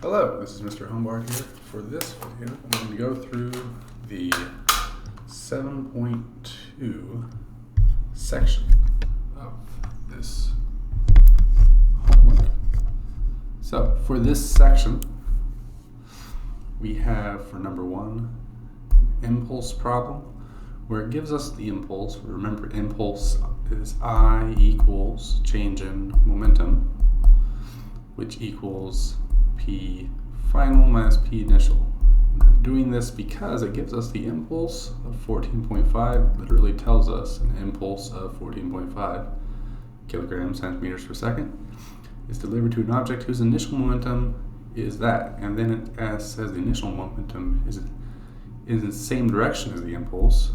Hello, this is Mr. Humbard here. For this video, I'm going to go through the 7.2 section of this homework. So, for this section, we have, for number one, impulse problem, where it gives us the impulse. Remember, impulse is I equals change in momentum, which equals P final minus P initial. I'm doing this because it gives us the impulse of 14.5, literally tells us an impulse of 14.5 kilograms centimeters per second is delivered to an object whose initial momentum is that, and then it says the initial momentum is in the same direction as the impulse.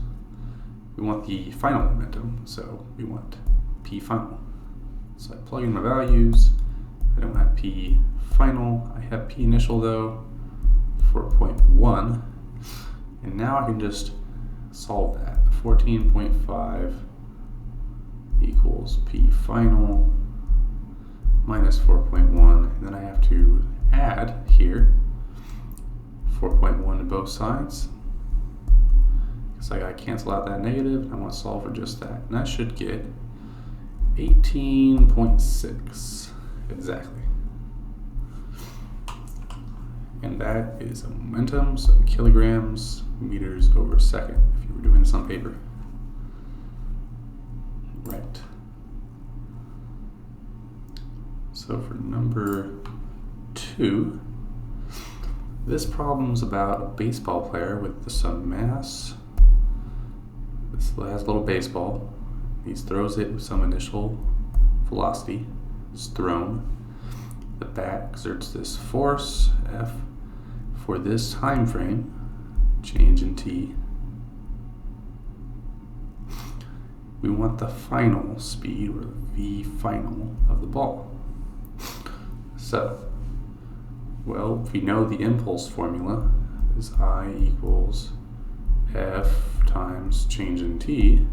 We want the final momentum, so we want P final. So I plug in my values. I don't have P final, I have P initial though, 4.1, and now I can just solve that. 14.5 equals P final minus 4.1, and then I have to add here 4.1 to both sides, because I gotta cancel out that negative, and I want to solve for just that, and I should get 18.6 exactly. And that is a momentum, so kilograms meters over second, if you were doing this on paper. Right. So for number two, this problem's about a baseball player with some mass. This has a little baseball. He throws it with some initial velocity. It's thrown. The bat exerts this force, F, for this time frame, change in t. We want the final speed, or V final, of the ball. So, well, we know the impulse formula is I equals F times change in t,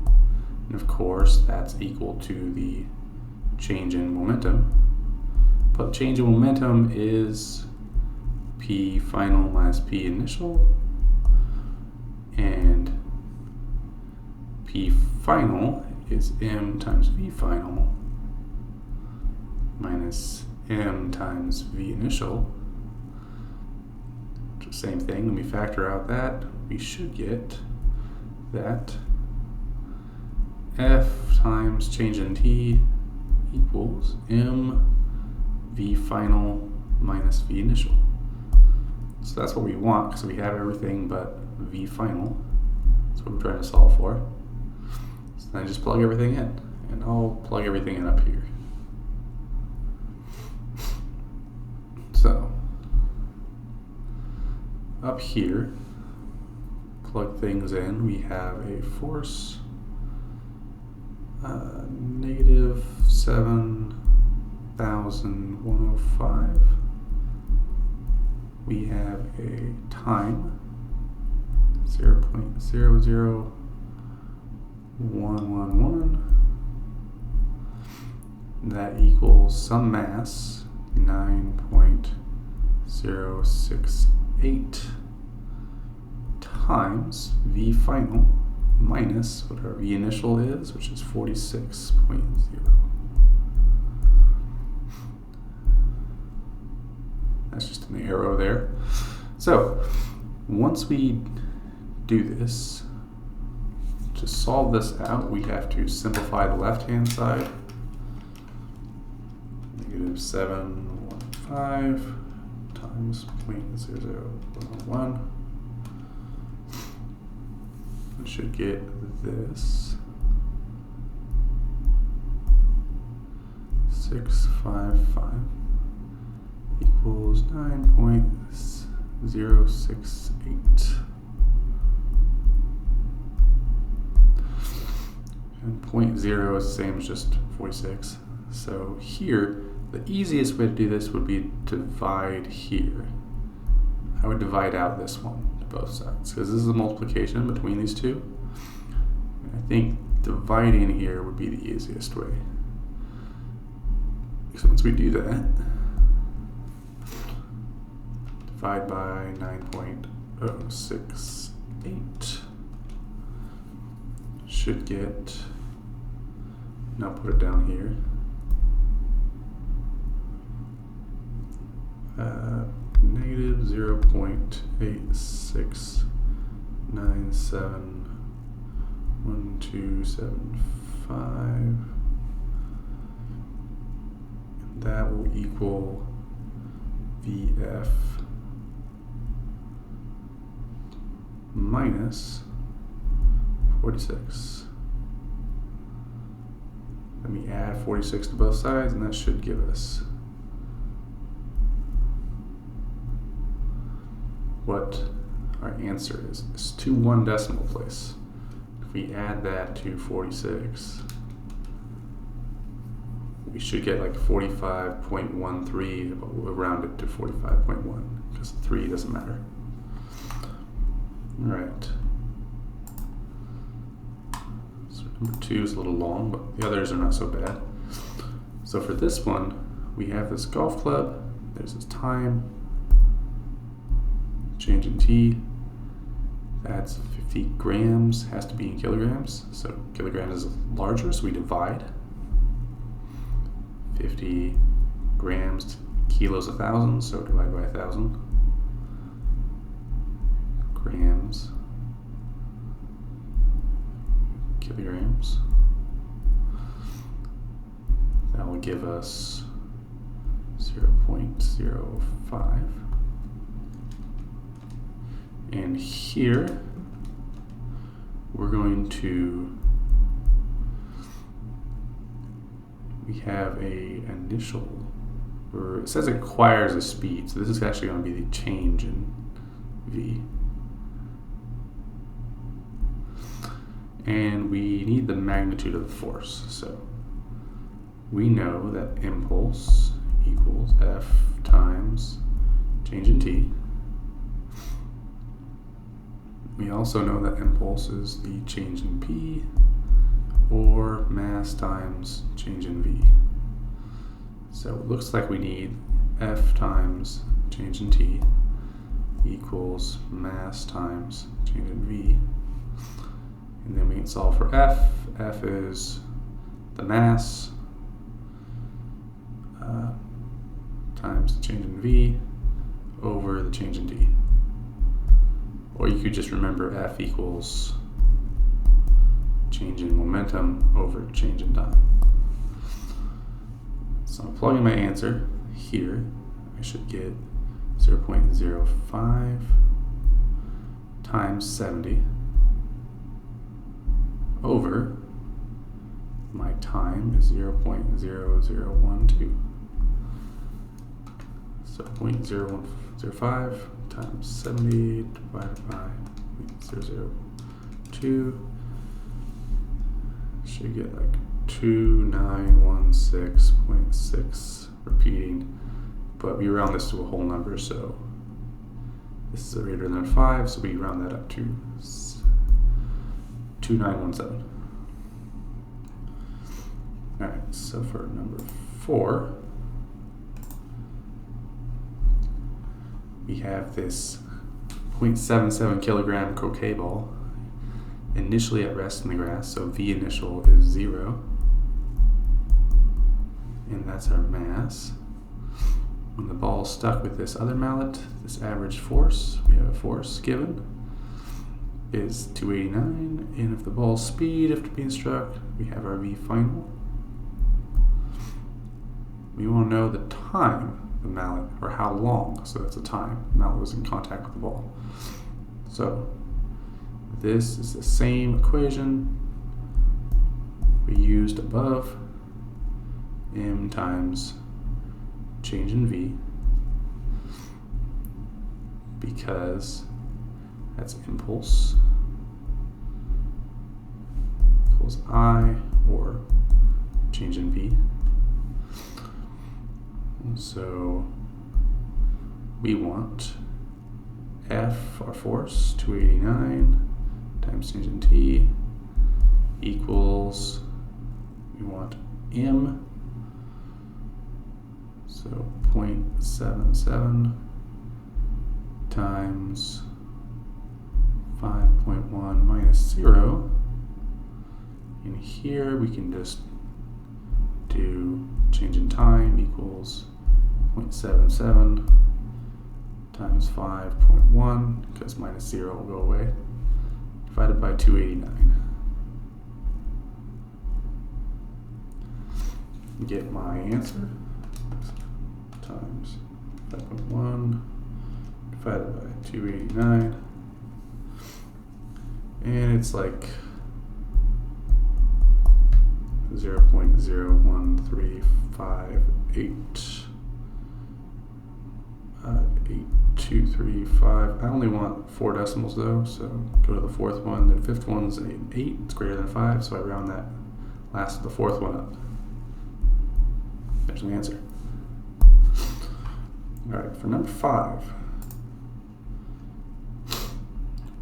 and of course that's equal to the change in momentum. But change in momentum is P final minus P initial, and P final is M times V final minus M times V initial. Same thing, when we factor out that, we should get that F times change in T equals M V final minus V initial. So that's what we want, because we have everything but V final. That's what we're trying to solve for. So then I just plug everything in, and I'll plug everything in up here. So, up here, plug things in, we have a force negative 7,105. We have a time 0.00111. That equals some mass 9.068 times V final minus whatever V initial is, which is 46.0. That's just an arrow there. So once we do this, to solve this out, we have to simplify the left-hand side. Negative 715 times 0.001. We should get this 655 equals 9.068. And 0.0 is the same as just 46. So here, the easiest way to do this would be to divide here. I would divide out this one to both sides, because this is a multiplication between these two. And I think dividing here would be the easiest way. So once we do that, divide by 9.068. Should get, now put it down here. Negative 0.86971275. And that will equal VF minus 46. Let me add 46 to both sides, and that should give us what our answer is. It's to 1 decimal place. If we add that to 46, we should get like 45.13, but we'll round it to 45.1 because 3 doesn't matter. All right. So number 2 is a little long, but the others are not so bad. So for this one, we have this golf club. There's this time. Change in T. That's 50 grams, has to be in kilograms. So kilograms is larger, so we divide. 50 grams, kilos 1,000, so divide by 1,000. Grams, kilograms. That will give us 0.05. And here, we're going to, we have a initial, or it says it requires a speed, so this is actually going to be the change in V. And we need the magnitude of the force, so we know that impulse equals F times change in T. We also know that impulse is the change in P, or mass times change in V. So it looks like we need F times change in T equals mass times change in V. And then we can solve for F. F is the mass times the change in V over the change in T. Or you could just remember F equals change in momentum over change in time. So I'm plugging my answer here. I should get 0.05 times 70 over my time is 0.0012. So 0.0105 times 70 divided by 0.002 should get like 2916.6 repeating, but we round this to a whole number, so this is greater than 5, so we round that up to 2917. Alright, so for number 4, we have this 0.77 kilogram croquet ball initially at rest in the grass, so V initial is 0, and that's our mass. When the ball is stuck with this other mallet, this average force, we have a force given, is 289, and if the ball's speed after being struck, we have our V final. We want to know the time the mallet, or how long, so that's the time the mallet was in contact with the ball. So this is the same equation we used above, m times change in V, because that's impulse equals I, or change in V. And so we want F, our force, 289 times change in T equals, we want M, so 0.77 times 5.1 minus 0. And here we can just do change in time equals 0.77 times 5.1, because minus 0 will go away, divided by 289. Get my answer, times 5.1 divided by 289, and it's like 0.01358 8235. I only want 4 decimals though, so go to the fourth one. The fifth one's an 8, it's greater than 5, so I round that last of the fourth one up. There's an answer. Alright, for number 5,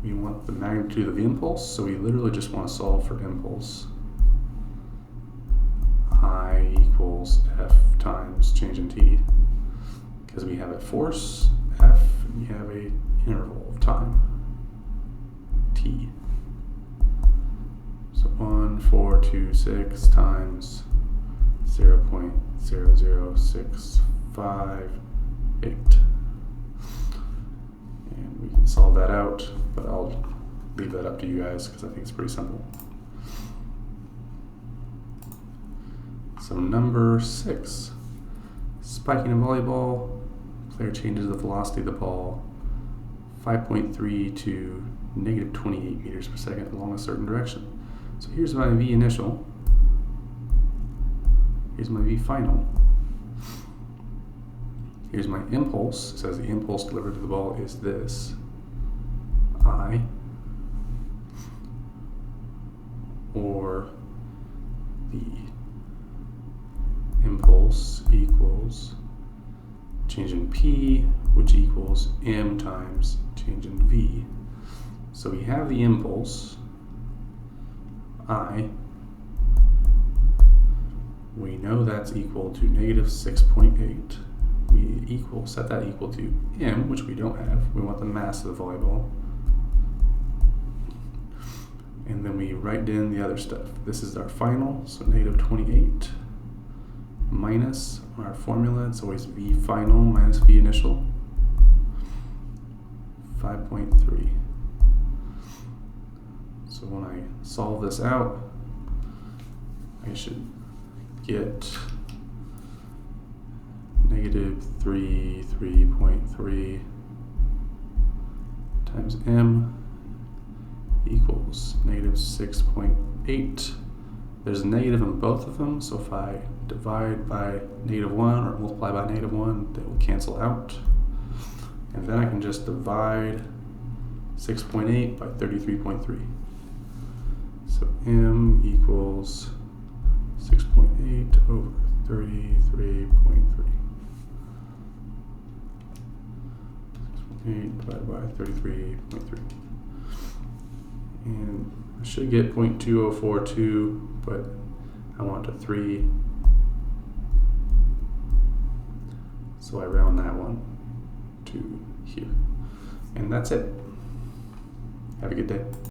we want the magnitude of the impulse, so we literally just want to solve for impulse. I equals F times change in t, because we have a force, F, and you have a interval of time, t. So 1426 times 0.00658. And we can solve that out, but I'll leave that up to you guys because I think it's pretty simple. So number 6, spiking a volleyball, player changes the velocity of the ball 5.3 to negative 28 meters per second along a certain direction. So here's my V initial, here's my V final, here's my impulse. It says the impulse delivered to the ball is this, I, or the impulse equals change in P, which equals M times change in V. So we have the impulse, I. We know that's equal to negative 6.8. We set that equal to M, which we don't have. We want the mass of the volleyball. And then we write in the other stuff. This is our final, so negative 28. Minus our formula, it's always V final minus V initial, 5.3. So when I solve this out, I should get negative 3.3 times M equals negative 6.8. There's a negative in both of them, so if I divide by negative 1 or multiply by negative 1, they will cancel out. And then I can just divide 6.8 by 33.3. So M equals 6.8 over 33.3. 6.8 divided by 33.3. And I should get 0.2042, but I want a 3. So I round that one to here. And that's it. Have a good day.